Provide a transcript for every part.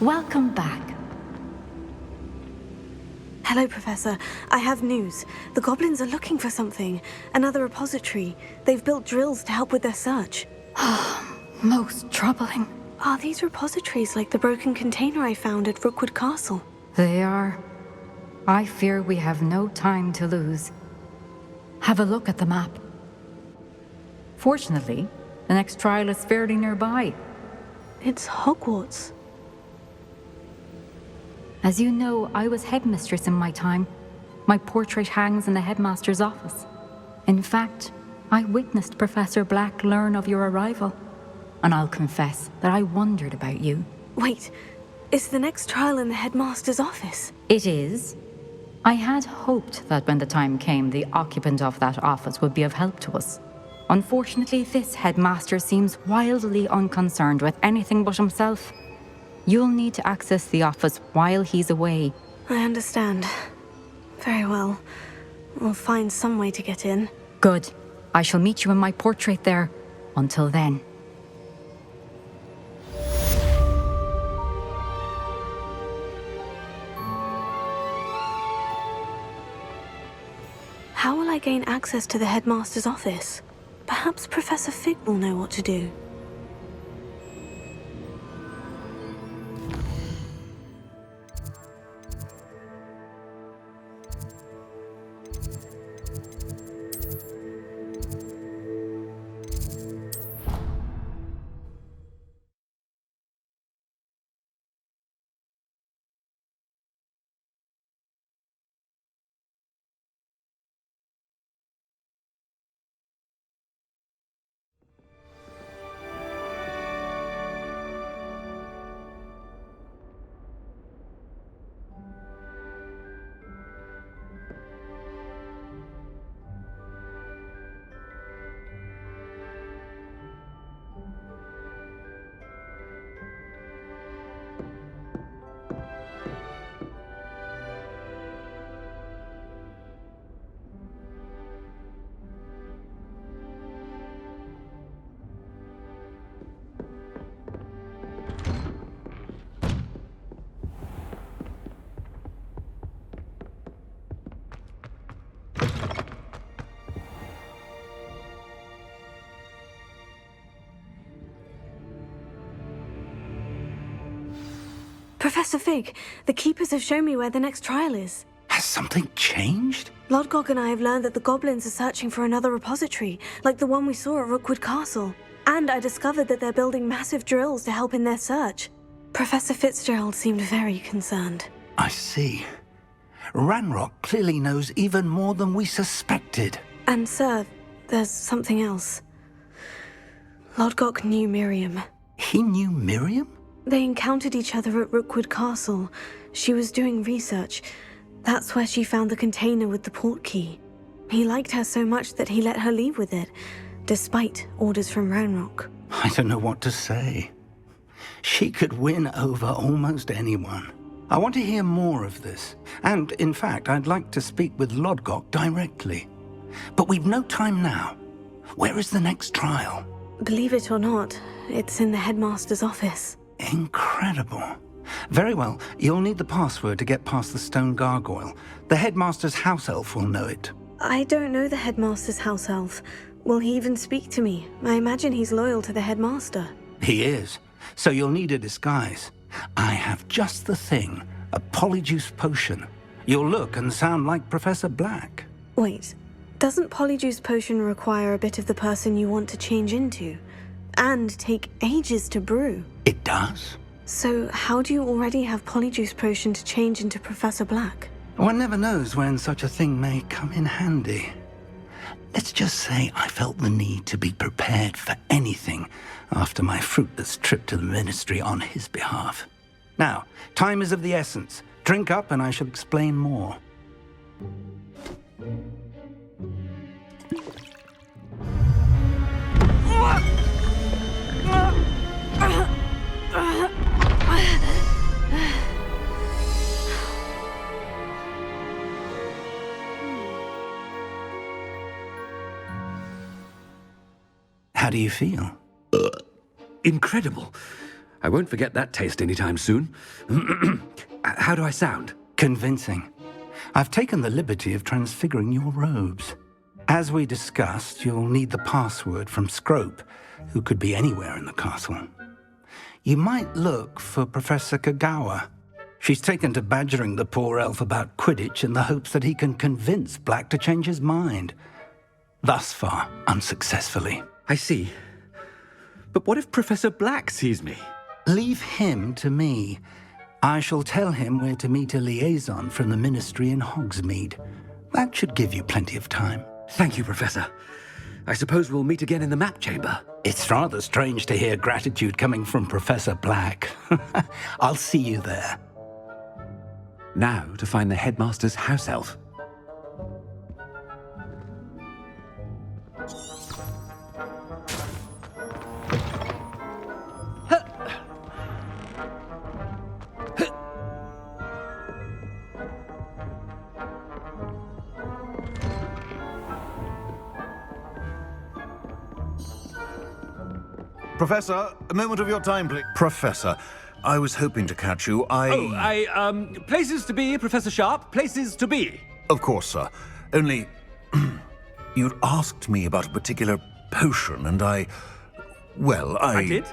welcome back. Hello, Professor. I have news. The goblins are looking for something. Another repository. They've built drills to help with their search. Most troubling. Are these repositories like the broken container I found at Rookwood Castle? They are. I fear we have no time to lose. Have a look at the map. Fortunately, the next trial is fairly nearby. It's Hogwarts. As you know, I was headmistress in my time. My portrait hangs in the headmaster's office. In fact, I witnessed Professor Black learn of your arrival. And I'll confess that I wondered about you. Wait, is the next trial in the headmaster's office? It is. I had hoped that when the time came, the occupant of that office would be of help to us. Unfortunately, this headmaster seems wildly unconcerned with anything but himself. You'll need to access the office while he's away. I understand. Very well. We'll find some way to get in. Good. I shall meet you in my portrait there. Until then. How will I gain access to the headmaster's office? Perhaps Professor Fig will know what to do. Professor Fig, the Keepers have shown me where the next trial is. Has something changed? Lodgok and I have learned that the goblins are searching for another repository, like the one we saw at Rookwood Castle. And I discovered that they're building massive drills to help in their search. Professor Fitzgerald seemed very concerned. I see. Ranrock clearly knows even more than we suspected. And sir, there's something else. Lodgok knew Miriam. He knew Miriam? They encountered each other at Rookwood Castle. She was doing research. That's where she found the container with the port key. He liked her so much that he let her leave with it, despite orders from Ranrock. I don't know what to say. She could win over almost anyone. I want to hear more of this. And, in fact, I'd like to speak with Lodgok directly. But we've no time now. Where is the next trial? Believe it or not, it's in the headmaster's office. Incredible. Very well, you'll need the password to get past the stone gargoyle. The headmaster's house elf will know it. I don't know the headmaster's house elf. Will he even speak to me? I imagine he's loyal to the headmaster. He is. So you'll need a disguise. I have just the thing. A polyjuice potion. You'll look and sound like Professor Black. Wait, doesn't polyjuice potion require a bit of the person you want to change into? And take ages to brew? It does. So how do you already have polyjuice potion to change into Professor Black? One never knows when such a thing may come in handy. Let's just say I felt the need to be prepared for anything after my fruitless trip to the ministry on his behalf. Now, time is of the essence. Drink up and I shall explain more. How do you feel? Incredible. I won't forget that taste anytime soon. How do I sound? Convincing. I've taken the liberty of transfiguring your robes. As we discussed, you'll need the password from Scrope, who could be anywhere in the castle. You might look for Professor Kagawa. She's taken to badgering the poor elf about Quidditch in the hopes that he can convince Black to change his mind. Thus far, unsuccessfully. I see. But what if Professor Black sees me? Leave him to me. I shall tell him where to meet a liaison from the Ministry in Hogsmeade. That should give you plenty of time. Thank you, Professor. I suppose we'll meet again in the map chamber. It's rather strange to hear gratitude coming from Professor Black. I'll see you there. Now to find the headmaster's house elf. Professor, a moment of your time, please. Professor, I was hoping to catch you. Places to be, Professor Sharp. Places to be. Of course, sir. Only, you'd asked me about a particular potion, and I did?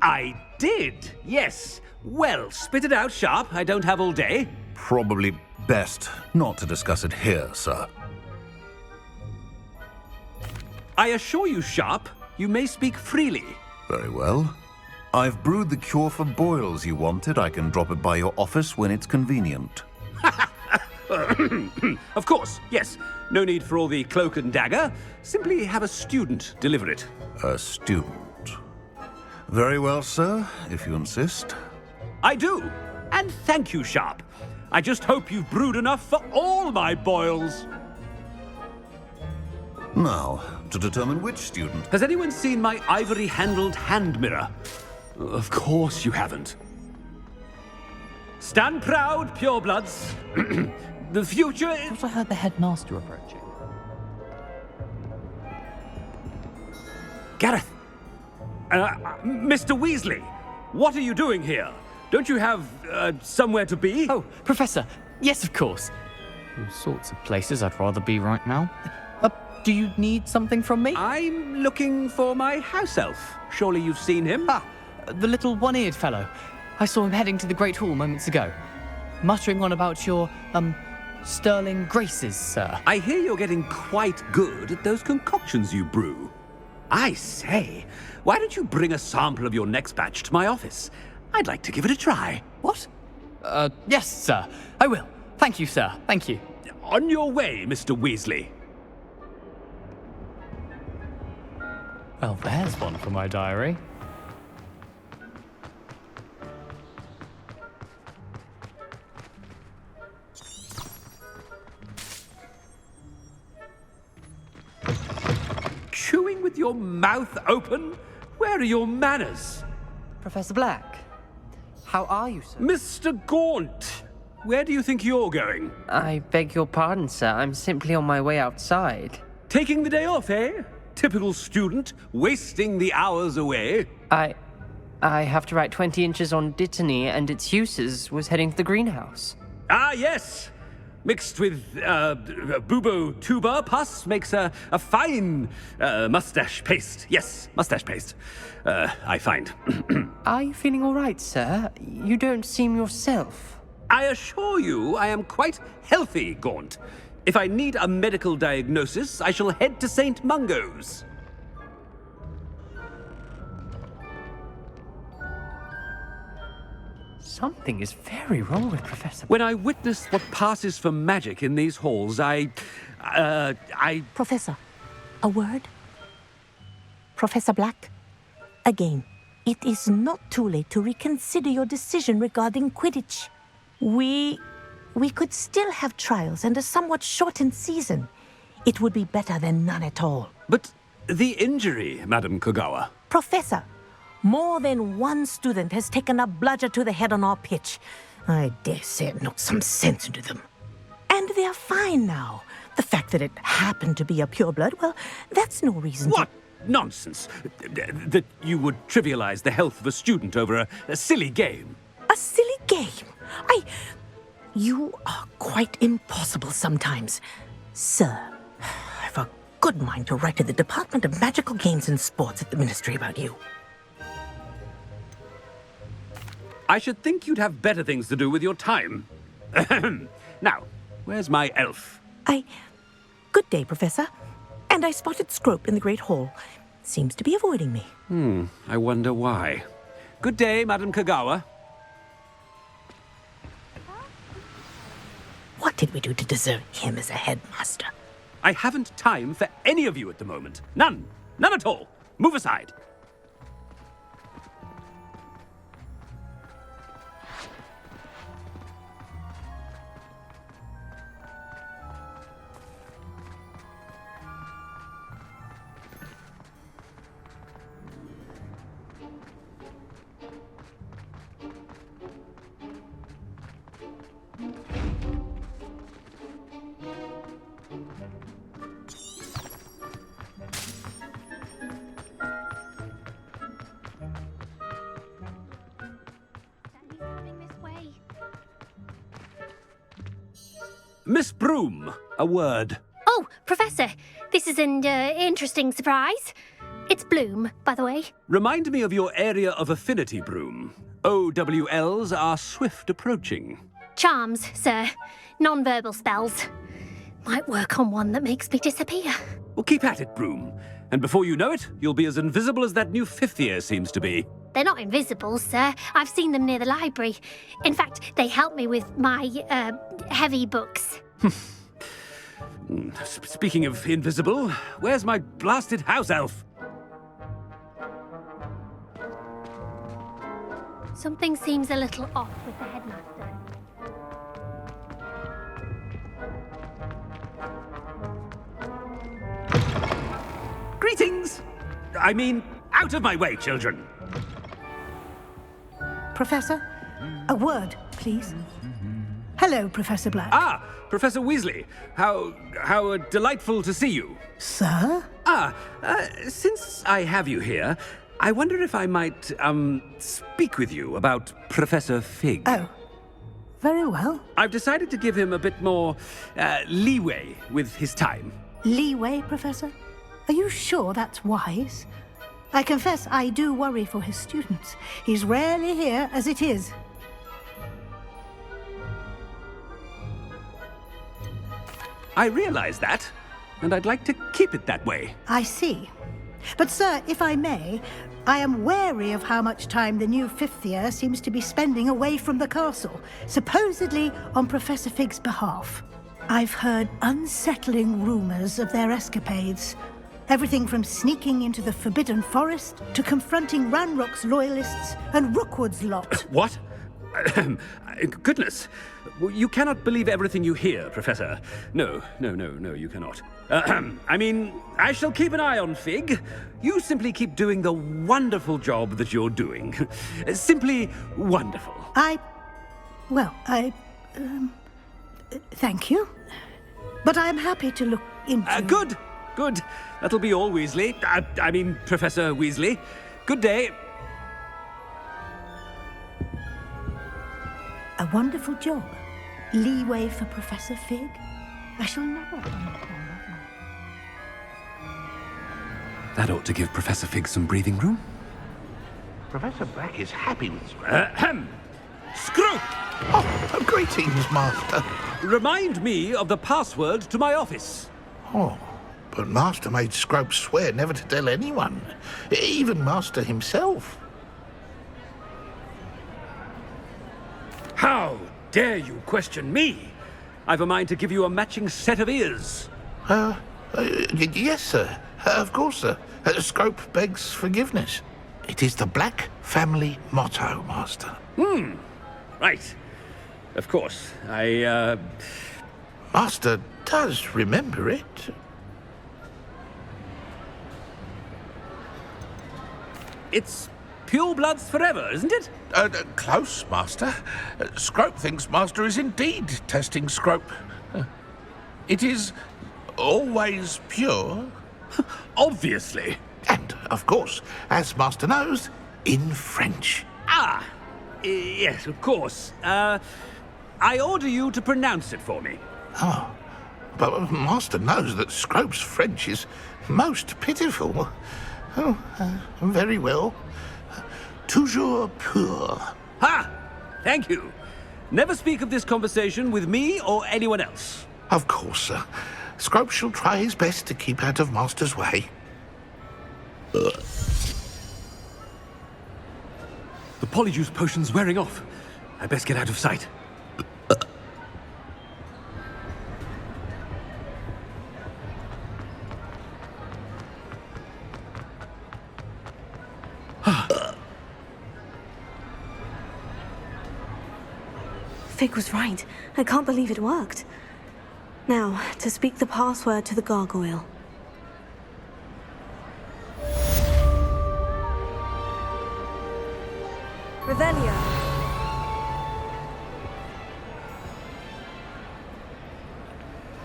I did, yes. Well, spit it out, Sharp. I don't have all day. Probably best not to discuss it here, sir. I assure you, Sharp, you may speak freely. Very well. I've brewed the cure for boils you wanted. I can drop it by your office when it's convenient. Of course, yes. No need for all the cloak and dagger. Simply have a student deliver it. A student. Very well, sir, if you insist. I do. And thank you, Sharp. I just hope you've brewed enough for all my boils. Now, to determine which student... Has anyone seen my ivory-handled hand mirror? Of course you haven't. Stand proud, purebloods. The future is... I thought I heard the headmaster approaching. Gareth! Mr. Weasley, what are you doing here? Don't you have, somewhere to be? Oh, Professor. Yes, of course. All sorts of places I'd rather be right now. Do you need something from me? I'm looking for my house elf. Surely you've seen him? Ah, the little one-eared fellow. I saw him heading to the Great Hall moments ago, muttering on about your, sterling graces, sir. I hear you're getting quite good at those concoctions you brew. I say, why don't you bring a sample of your next batch to my office? I'd like to give it a try. What? Yes, sir. I will. Thank you, sir. Thank you. On your way, Mr. Weasley. Well, there's one for my diary. Chewing with your mouth open? Where are your manners? Professor Black, how are you, sir? Mr. Gaunt, where do you think you're going? I beg your pardon, sir. I'm simply on my way outside. Taking the day off, eh? Typical student, wasting the hours away. I have to write 20 inches on Dittany and its uses. Was heading to the greenhouse. Ah, yes. Mixed with bubo tuber pus makes a fine mustache paste. Yes, mustache paste. I find. Are you feeling all right, sir? You don't seem yourself. I assure you I am quite healthy, Gaunt. If I need a medical diagnosis, I shall head to St. Mungo's. Something is very wrong with Professor... When I witness what passes for magic in these halls, I... Professor, a word? Professor Black, again, it is not too late to reconsider your decision regarding Quidditch. We could still have trials and a somewhat shortened season. It would be better than none at all. But the injury, Madam Kagawa. Professor, more than one student has taken a bludger to the head on our pitch. I dare say it knocked some sense into them. And they're fine now. The fact that it happened to be a pureblood, well, that's no reason What? nonsense. That you would trivialize the health of a student over a silly game. A silly game? You are quite impossible sometimes. Sir, I've a good mind to write to the Department of Magical Games and Sports at the Ministry about you. I should think you'd have better things to do with your time. Now, where's my elf? Good day, Professor. And I spotted Scrope in the Great Hall. Seems to be avoiding me. I wonder why. Good day, Madam Kagawa. What did we do to deserve him as a headmaster? I haven't time for any of you at the moment. None. None at all. Move aside. Miss Broom, a word. Oh, Professor, this is an interesting surprise. It's Bloom, by the way. Remind me of your area of affinity, Broom. OWLs are swift approaching. Charms, sir. Non-verbal spells. Might work on one that makes me disappear. Well, keep at it, Broom. And before you know it, you'll be as invisible as that new fifth year seems to be. They're not invisible, sir. I've seen them near the library. In fact, they help me with my, heavy books. Speaking of invisible, where's my blasted house elf? Something seems a little off with the headmaster. Greetings! I mean, out of my way, children. Professor, a word, please. Hello, Professor Black. Ah, Professor Weasley. How delightful to see you. Sir? Since I have you here, I wonder if I might, speak with you about Professor Fig. Oh, very well. I've decided to give him a bit more, leeway with his time. Leeway, Professor? Are you sure that's wise? I confess I do worry for his students. He's rarely here as it is. I realize that, and I'd like to keep it that way. I see. But, sir, if I may, I am wary of how much time the new fifth year seems to be spending away from the castle, supposedly on Professor Fig's behalf. I've heard unsettling rumors of their escapades. Everything from sneaking into the Forbidden Forest to confronting Ranrock's loyalists and Rookwood's lot. What? Goodness. You cannot believe everything you hear, Professor. No, you cannot. I mean, I shall keep an eye on Fig. You simply keep doing the wonderful job that you're doing. Simply wonderful. Thank you. But I'm happy to look into... Good. That'll be all, Weasley. I mean, Professor Weasley. Good day. A wonderful job. Leeway for Professor Fig. I shall never understand that. That ought to give Professor Fig some breathing room. Professor Black is happy with Scrope. Scrope! Oh, greetings, Master. Remind me of the password to my office. Oh, but Master made Scrope swear never to tell anyone, even Master himself. How dare you question me? I've a mind to give you a matching set of ears. Yes, sir. Of course, sir. Scrope begs forgiveness. It is the Black family motto, Master. Right. Of course. Master does remember it. It's pure bloods forever, isn't it? Close, Master. Scrope thinks Master is indeed testing Scrope. It is always pure. Obviously. And, of course, as Master knows, in French. Ah, yes, of course. I order you to pronounce it for me. Oh, but Master knows that Scrope's French is most pitiful. Oh, very well. Toujours pur. Ha! Thank you. Never speak of this conversation with me or anyone else. Of course, sir. Scrope shall try his best to keep out of Master's way. The polyjuice potion's wearing off. I best get out of sight. Fig was right. I can't believe it worked. Now, to speak the password to the gargoyle. Revelio.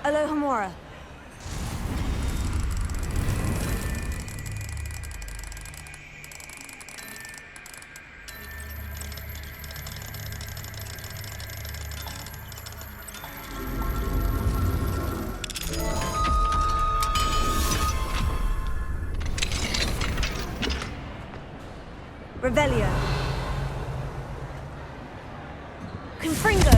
Alohomora. Revelio. Confringo.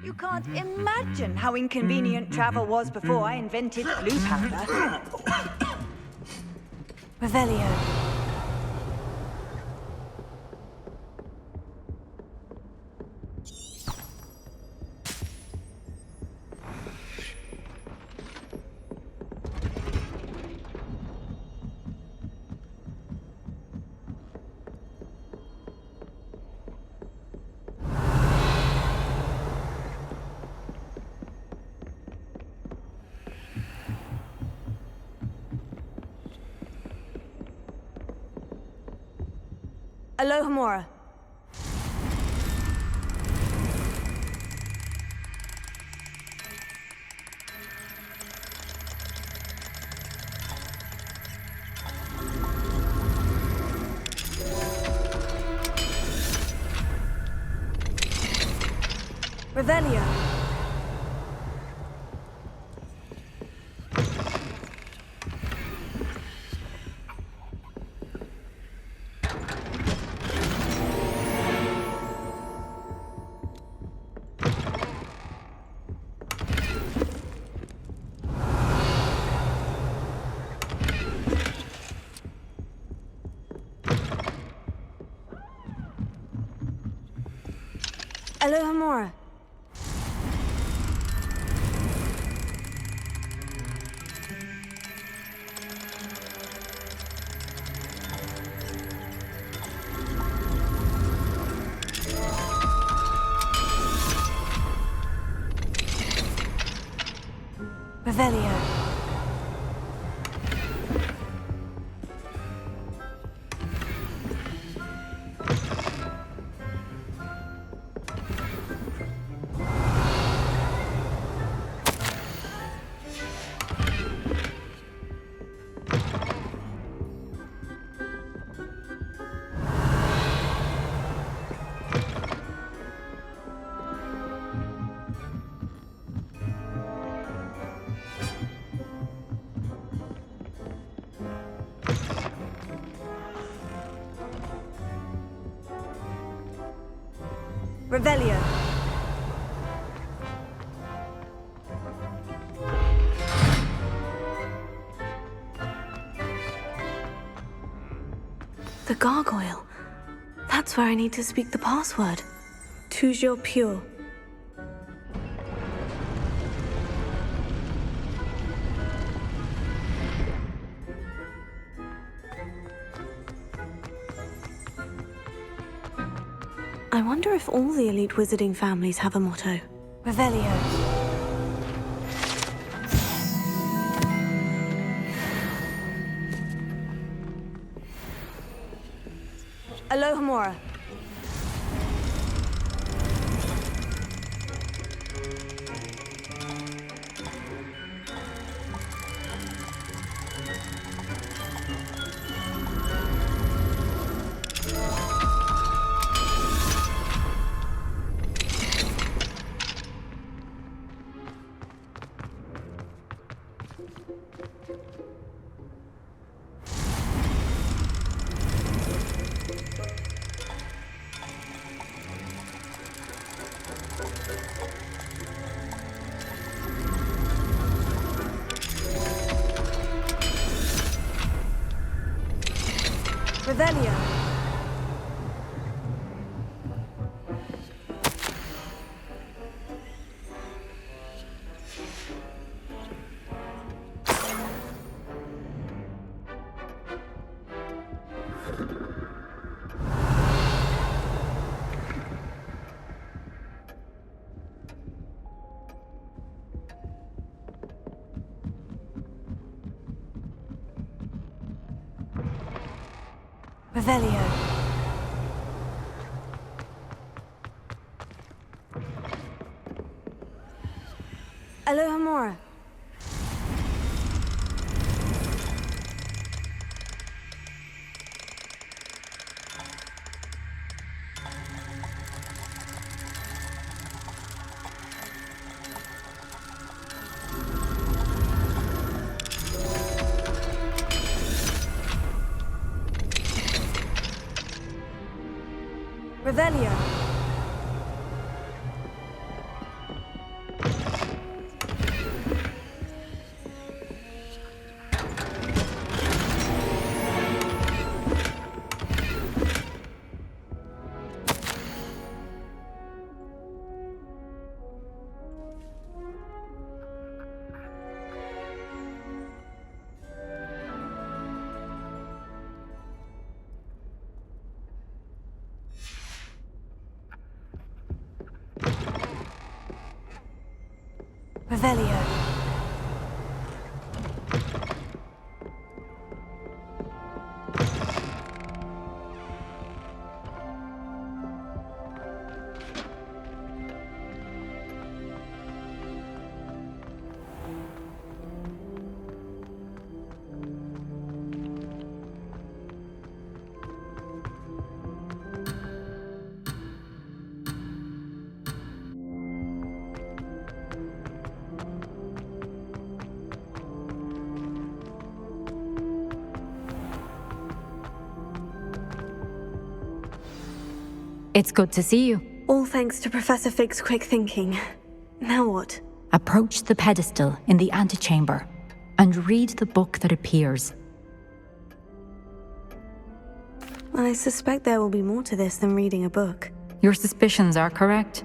You can't imagine how inconvenient travel was before I invented blue powder. Revelio. Alohomora. Revelio. Alohomora. Revelio. Revelio. The gargoyle. That's where I need to speak the password. Toujours pur. I wonder if all the elite wizarding families have a motto. Revelio. Alohomora. Revelio. Revelio. Alohomora. Revelio. Revelio. It's good to see you. All thanks to Professor Fig's quick thinking. Now what? Approach the pedestal in the antechamber and read the book that appears. I suspect there will be more to this than reading a book. Your suspicions are correct.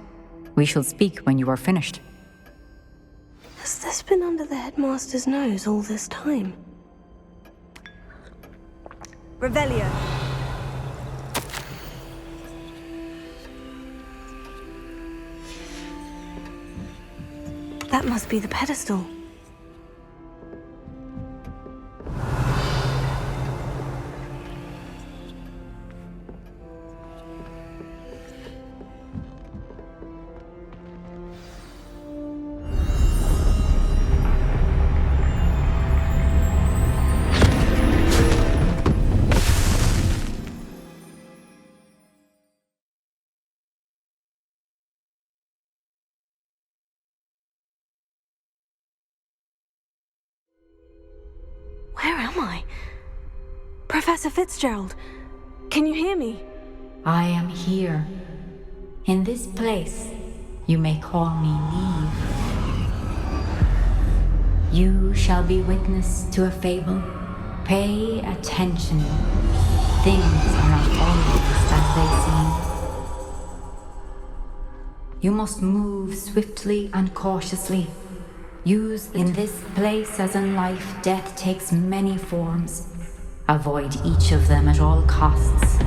We shall speak when you are finished. Has this been under the headmaster's nose all this time? Revelio. That must be the pedestal. Where am I? Professor Fitzgerald, can you hear me? I am here. In this place, you may call me Neve. You shall be witness to a fable. Pay attention. Things are not always as they seem. You must move swiftly and cautiously. Use in this place as in life, death takes many forms. Avoid each of them at all costs.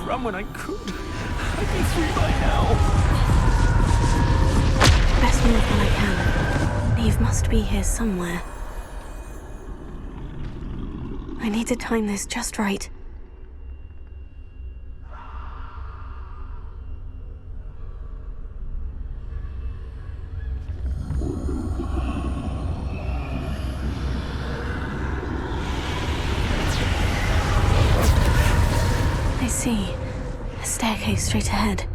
run when I could. I'd be free by now. Best move when I can. Neve must be here somewhere. I need to time this just right. I see. A staircase straight ahead.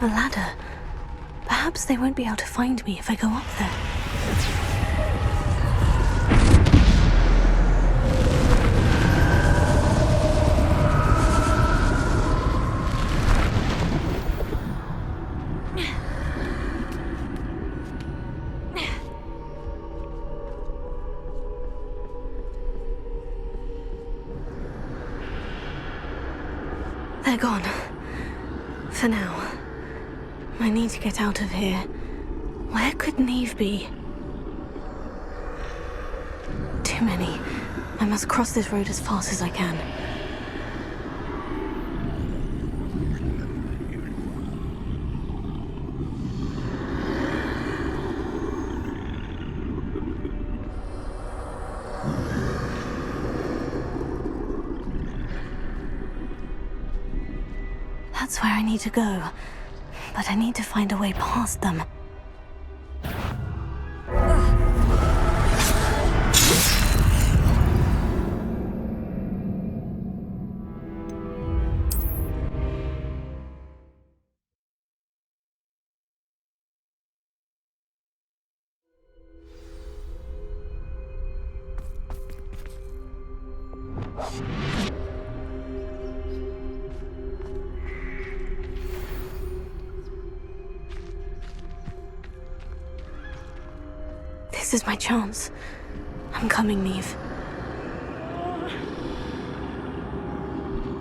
A ladder. Perhaps they won't be able to find me if I go up there. They're gone. For now. I need to get out of here. Where could Neve be? Too many. I must cross this road as fast as I can. That's where I need to go. But I need to find a way past them. This is my chance. I'm coming, Neve.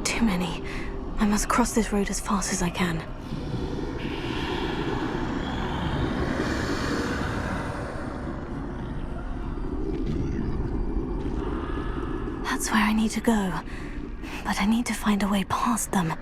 Too many. I must cross this road as fast as I can. That's where I need to go. But I need to find a way past them.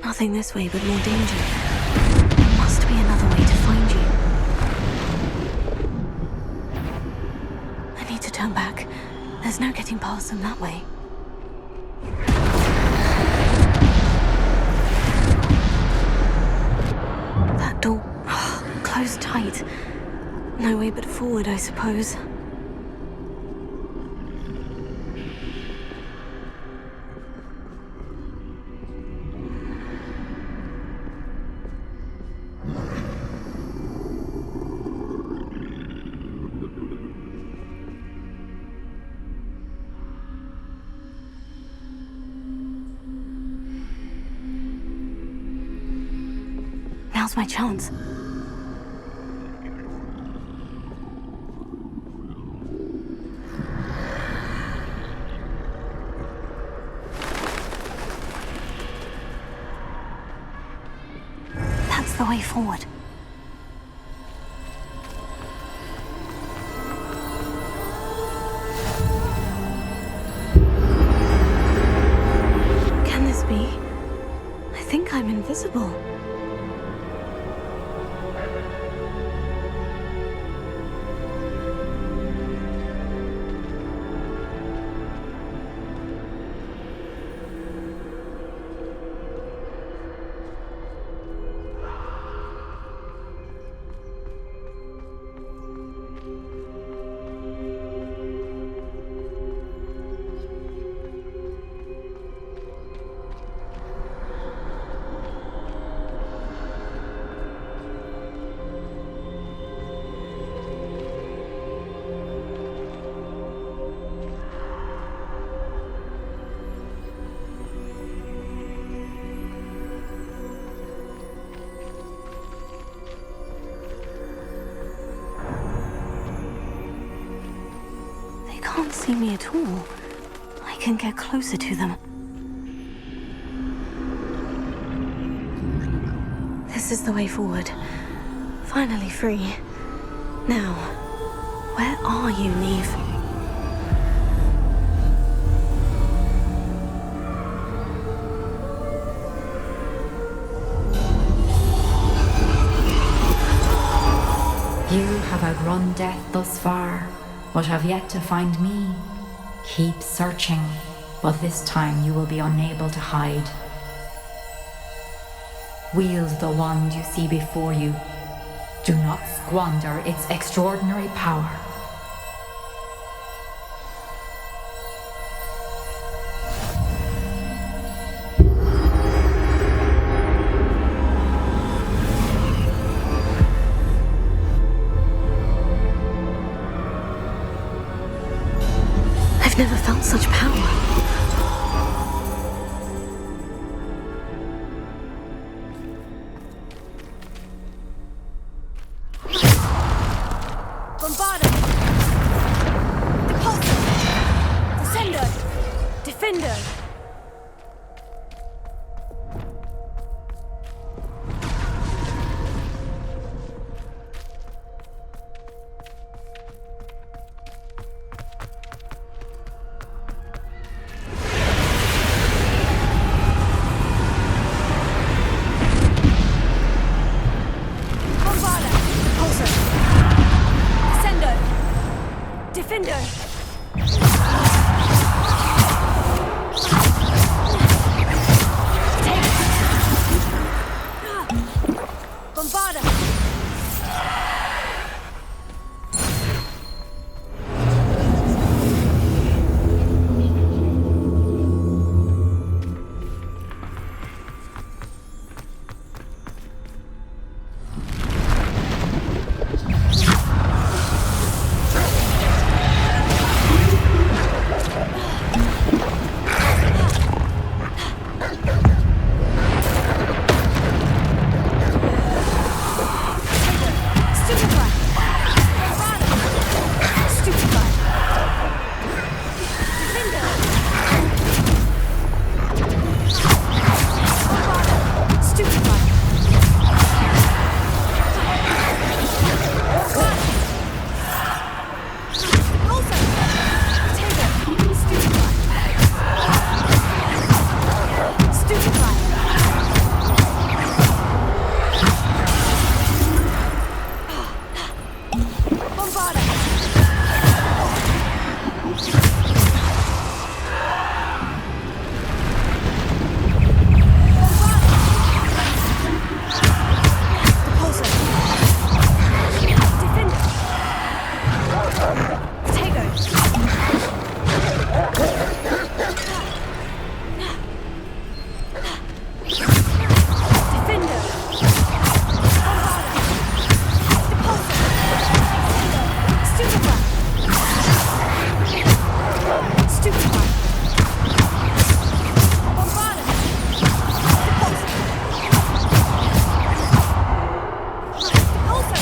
Nothing this way but more danger. There must be another way to find you. I need to turn back. There's no getting past them that way. That door, closed tight. No way but forward, I suppose. Now's my chance. That's the way forward. Can this be? I think I'm invisible. can't see me at all. I can get closer to them. This is the way forward. Finally free. Now, where are you, Neve? You have outrun death thus far, but have yet to find me. Keep searching, but this time you will be unable to hide. Wield the wand you see before you. Do not squander its extraordinary power. I've never felt such power. Bombarda! Repulsor! Descender! Defender! Bombarda! Repulsor! Descender! Defender! Take it! Bombarda! Stupefy! Bombarda! Stupefy! Defender! Bombarda! Stupefy! Repulsor! Potato! Stupefy! Stupefy! Bombarda! Repulsor! Defender! Potato! Defender! Bombarda! Repulsor! Stupefy! Stupefy! Bombarda! Repulsor! Repulsor!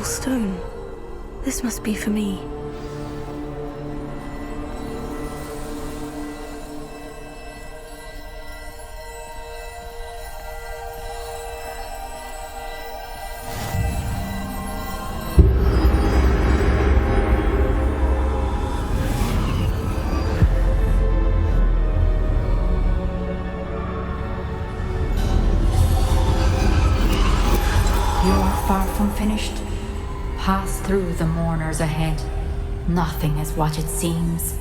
stone. This must be for me. You're far from finished. Pass through the mourners ahead. Nothing is what it seems.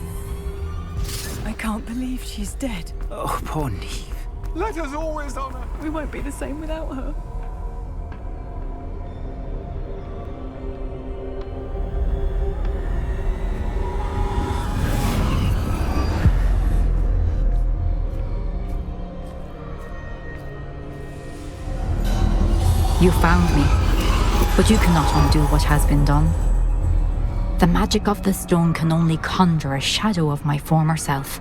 I can't believe she's dead. Oh, poor Neve. Let us always honor. We won't be the same without her. You found me, but you cannot undo what has been done. The magic of the stone can only conjure a shadow of my former self.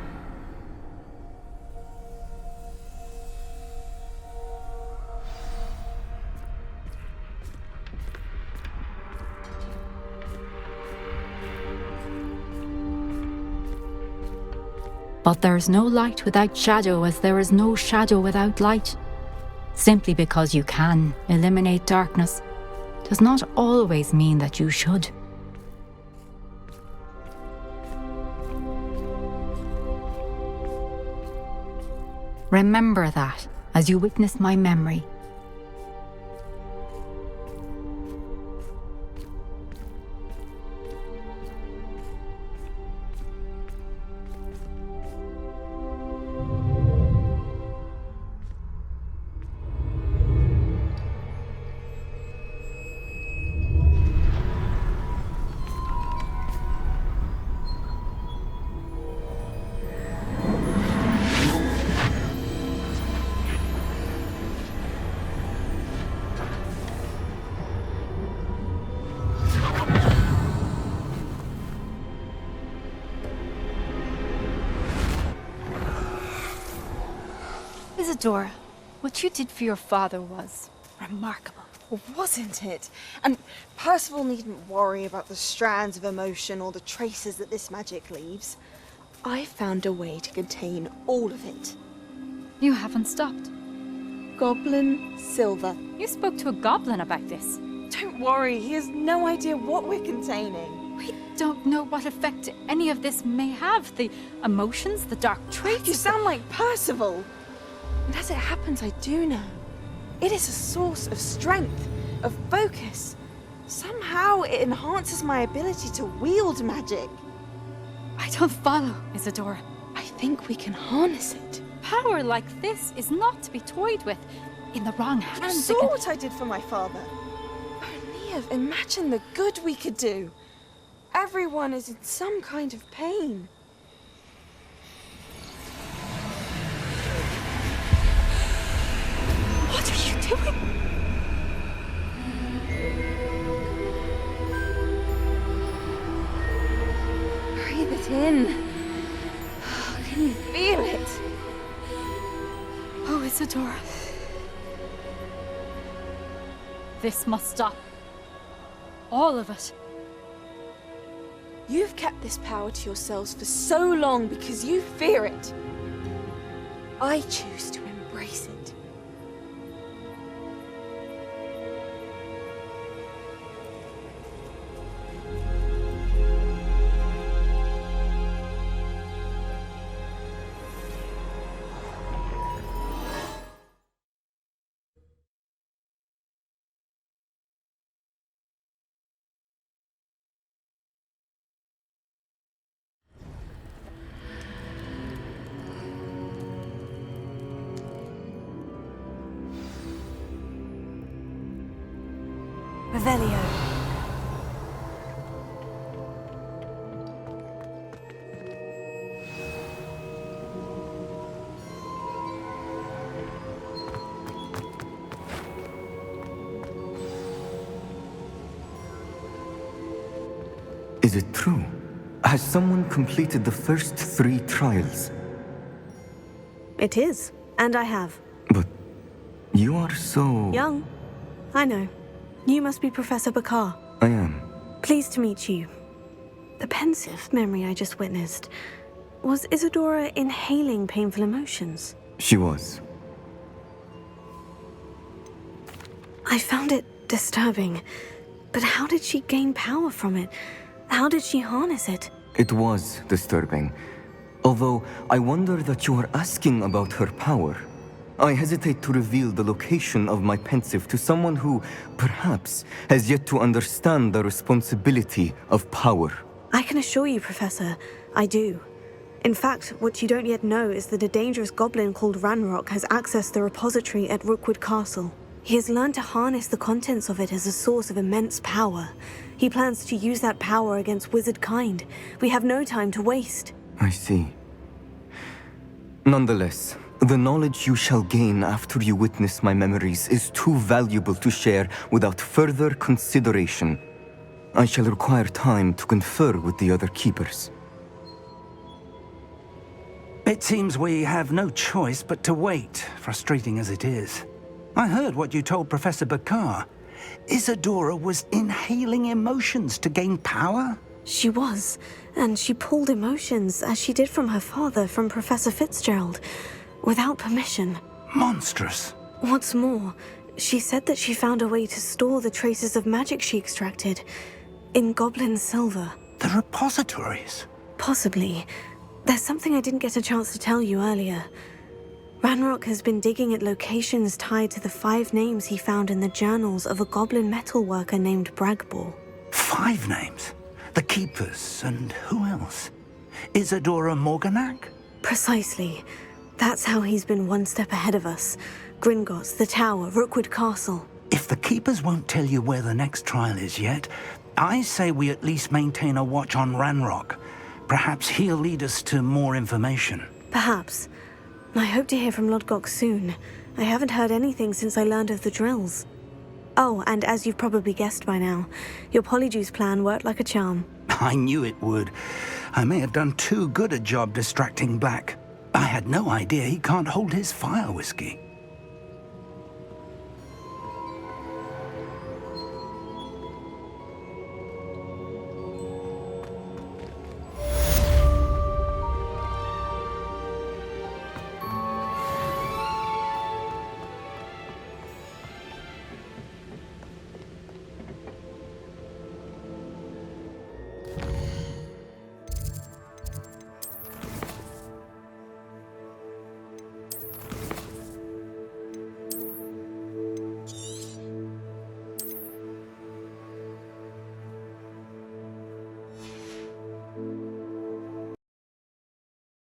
But there's no light without shadow, as there is no shadow without light. Simply because you can eliminate darkness does not always mean that you should. Remember that as you witness my memory. Isadora, what you did for your father was remarkable. Well, wasn't it? And Percival needn't worry about the strands of emotion or the traces that this magic leaves. I found a way to contain all of it. You haven't stopped. Goblin Silver. You spoke to a goblin about this. Don't worry, he has no idea what we're containing. We don't know what effect any of this may have. The emotions, the dark traits. You sound like Percival. And as it happens, I do know. It is a source of strength, of focus. Somehow it enhances my ability to wield magic. I don't follow, Isadora. I think we can harness it. Power like this is not to be toyed with. In the wrong You hands, saw what I did for my father. Oh, Neve, imagine the good we could do. Everyone is in some kind of pain. What are you doing? Breathe it in. Can you feel it? Oh, Isadora. This must stop. All of it. You've kept this power to yourselves for so long because you fear it. I choose to embrace it. Revelio. Is it true? Has someone completed the first 3 trials? It is, and I have. But you are so... Young. I know. You must be Professor Bakar. I am. Pleased to meet you. The pensive memory I just witnessed. Was Isadora inhaling painful emotions? She was. I found it disturbing. But how did she gain power from it? How did she harness it? It was disturbing. Although I wonder that you are asking about her power. I hesitate to reveal the location of my pensive to someone who, perhaps, has yet to understand the responsibility of power. I can assure you, Professor, I do. In fact, what you don't yet know is that a dangerous goblin called Ranrock has accessed the repository at Rookwood Castle. He has learned to harness the contents of it as a source of immense power. He plans to use that power against wizard kind. We have no time to waste. I see. Nonetheless, the knowledge you shall gain after you witness my memories is too valuable to share without further consideration. I shall require time to confer with the other keepers. It seems we have no choice but to wait, frustrating as it is. I heard what you told Professor Bakar. Isadora was inhaling emotions to gain power? She was, and she pulled emotions, as she did from her father, from Professor Fitzgerald, without permission. Monstrous. What's more, she said that she found a way to store the traces of magic she extracted in goblin silver. The repositories? Possibly. There's something I didn't get a chance to tell you earlier. Ranrock has been digging at locations tied to the 5 names he found in the journals of a goblin metalworker named Bragbor. 5 names? The Keepers, and who else? Isadora Morganac? Precisely. That's how he's been one step ahead of us. Gringotts, the Tower, Rookwood Castle. If the Keepers won't tell you where the next trial is yet, I say we at least maintain a watch on Ranrock. Perhaps he'll lead us to more information. Perhaps. I hope to hear from Lodgok soon. I haven't heard anything since I learned of the drills. Oh, and as you've probably guessed by now, your Polyjuice plan worked like a charm. I knew it would. I may have done too good a job distracting Black. I had no idea he can't hold his fire whiskey.